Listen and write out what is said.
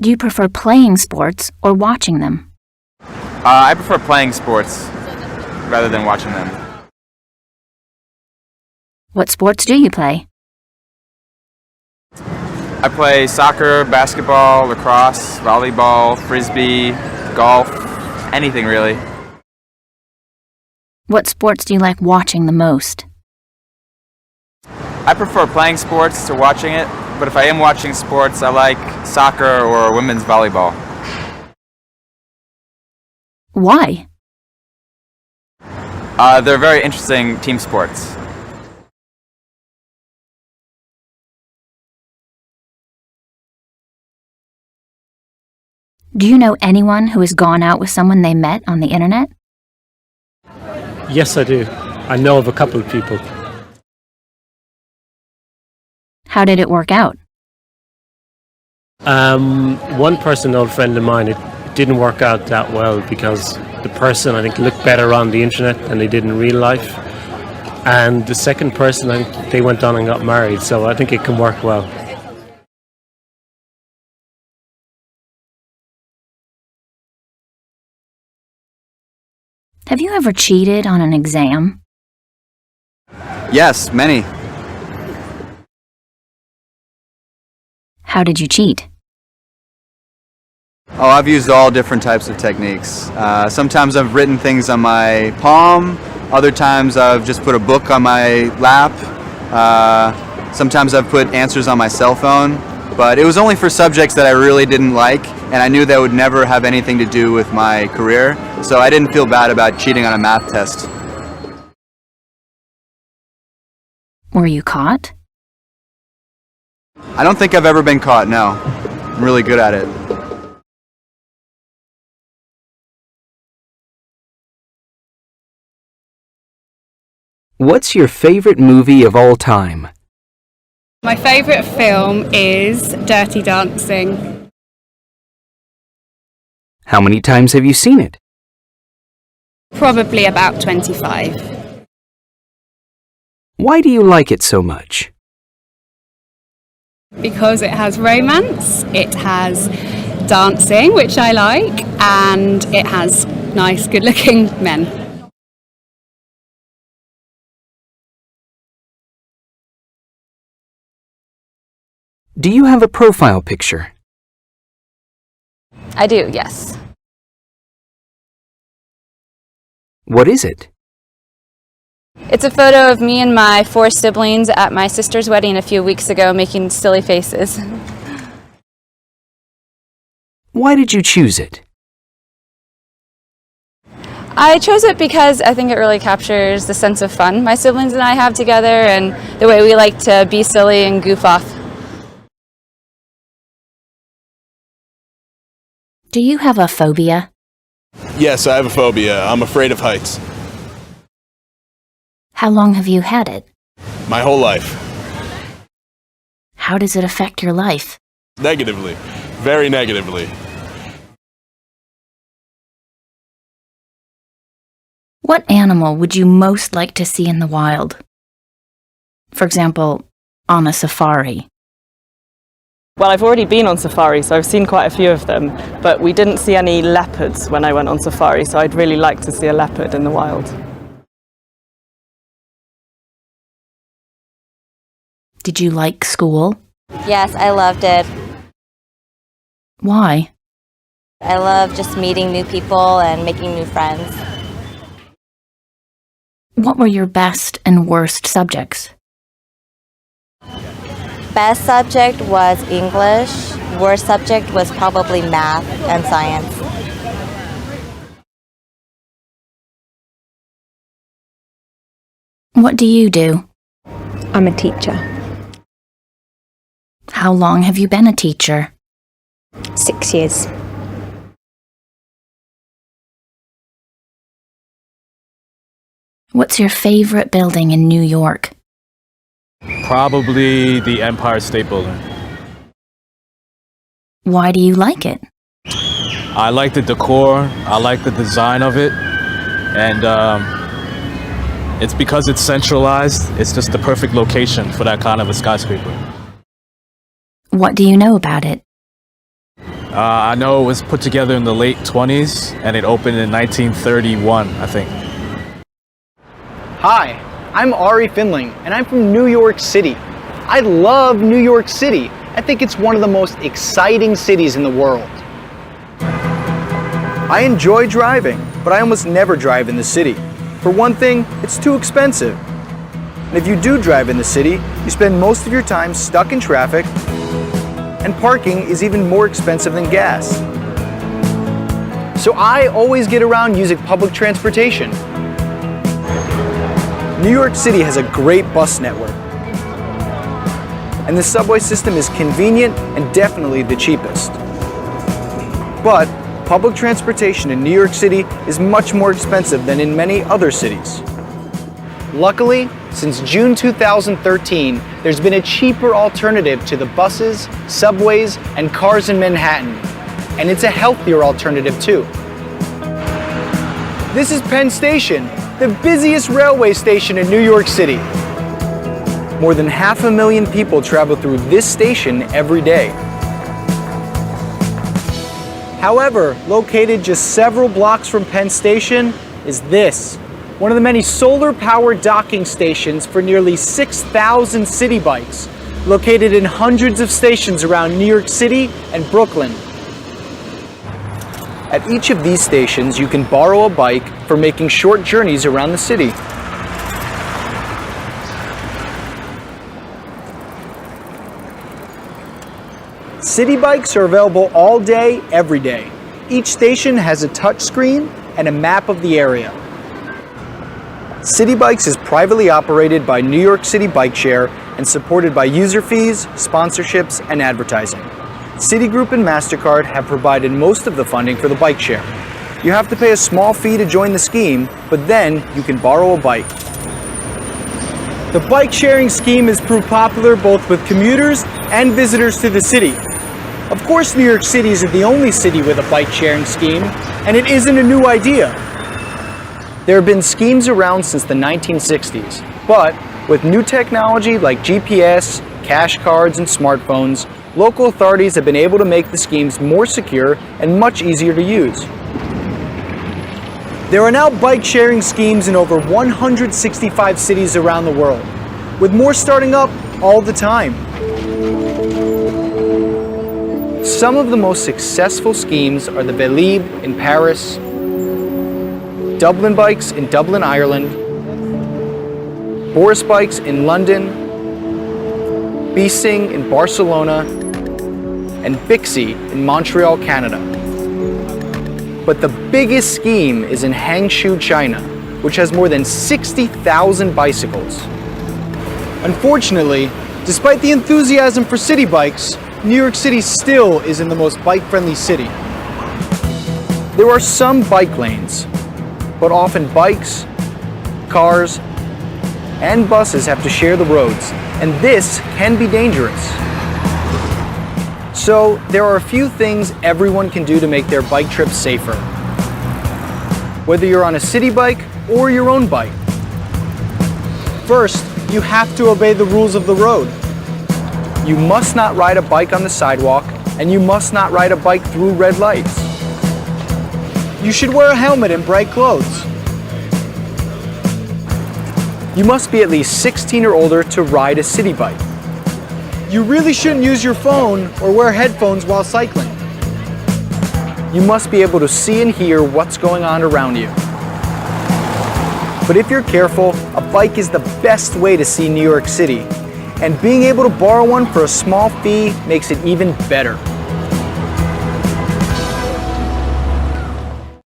Do you prefer playing sports or watching them? I prefer playing sports rather than watching them. What sports do you play? I play soccer, basketball, lacrosse, volleyball, frisbee, golf, anything really. What sports do you like watching the most? I prefer playing sports to watching it, but if I am watching sports, I like soccer or women's volleyball. Why? They're very interesting team sports. Do you know anyone who has gone out with someone they met on the internet? Yes, I do. I know of a couple of people. How did it work out? One person, an old friend of mine, it didn't work out that well because the person, I think, looked better on the internet than they did in real life. And the second person, I think, they went on and got married, so I think it can work well. Have you ever cheated on an exam? Yes, many. How did you cheat? Oh, I've used all different types of techniques. Sometimes I've written things on my palm. Other times I've just put a book on my lap. Sometimes I've put answers on my cell phone. But it was only for subjects that I really didn't like, and I knew that would never have anything to do with my career, so I didn't feel bad about cheating on a math test. Were you caught? I don't think I've ever been caught, no. I'm really good at it. What's your favorite movie of all time? My favourite film is Dirty Dancing. How many times have you seen it? Probably about 25. Why do you like it so much? Because it has romance, it has dancing, which I like, and it has nice, good-looking men. Do you have a profile picture? I do, yes. What is it? It's a photo of me and my 4 siblings at my sister's wedding a few weeks ago making silly faces. Why did you choose it? I chose it because I think it really captures the sense of fun my siblings and I have together and the way we like to be silly and goof off. Do you have a phobia? Yes, I have a phobia. I'm afraid of heights. How long have you had it? My whole life. How does it affect your life? Negatively. Very negatively. What animal would you most like to see in the wild? For example, on a safari. Well, I've already been on safari, so I've seen quite a few of them, but we didn't see any leopards when I went on safari, so I'd really like to see a leopard in the wild. Did you like school? Yes, I loved it. Why? I love just meeting new people and making new friends. What were your best and worst subjects? Best subject was English. Worst subject was probably math and science. What do you do? I'm a teacher. How long have you been a teacher? 6 years. What's your favorite building in New York? Probably the Empire State Building. Why do you like it? I like the decor, I like the design of it, and it's because it's centralized, it's just the perfect location for that kind of a skyscraper. What do you know about it? I know it was put together in the late 20s and it opened in 1931, I think. Hi, I'm Ari Finling and I'm from New York City. I love New York City. I think it's one of the most exciting cities in the world. I enjoy driving, but I almost never drive in the city. For one thing, it's too expensive. And if you do drive in the city, you spend most of your time stuck in traffic, and parking is even more expensive than gas. So I always get around using public transportation. New York City has a great bus network, and the subway system is convenient and definitely the cheapest. But public transportation in New York City is much more expensive than in many other cities. Luckily, since June 2013, there's been a cheaper alternative to the buses, subways, and cars in Manhattan, and it's a healthier alternative too. This is Penn Station, the busiest railway station in New York City. More than 500,000 people travel through this station every day. However, located just several blocks from Penn Station is this, one of the many solar-powered docking stations for nearly 6,000 city bikes, located in hundreds of stations around New York City and Brooklyn. At each of these stations, you can borrow a bike for making short journeys around the city. City bikes are available all day, every day. Each station has a touch screen and a map of the area. City Bikes is privately operated by New York City Bike Share and supported by user fees, sponsorships, and advertising. Citigroup and MasterCard have provided most of the funding for the bike share. You have to pay a small fee to join the scheme, but then you can borrow a bike. The bike sharing scheme has proved popular both with commuters and visitors to the city. Of course, New York City isn't the only city with a bike sharing scheme, and it isn't a new idea. There have been schemes around since the 1960s, but with new technology like GPS, cash cards, and smartphones, local authorities have been able to make the schemes more secure and much easier to use. There are now bike sharing schemes in over 165 cities around the world, with more starting up all the time. Some of the most successful schemes are the Believe in Paris, Dublin Bikes in Dublin, Ireland, Boris Bikes in London, Bising in Barcelona, and Bixi in Montreal, Canada. But the biggest scheme is in Hangzhou, China, which has more than 60,000 bicycles. Unfortunately, despite the enthusiasm for city bikes, New York City still isn't the most bike-friendly city. There are some bike lanes, but often bikes, cars, and buses have to share the roads, and this can be dangerous. So there are a few things everyone can do to make their bike trips safer, whether you're on a city bike or your own bike. First, you have to obey the rules of the road. You must not ride a bike on the sidewalk, and you must not ride a bike through red lights. You should wear a helmet and bright clothes. You must be at least 16 or older to ride a city bike. You really shouldn't use your phone or wear headphones while cycling. You must be able to see and hear what's going on around you. But if you're careful, a bike is the best way to see New York City, and being able to borrow one for a small fee makes it even better.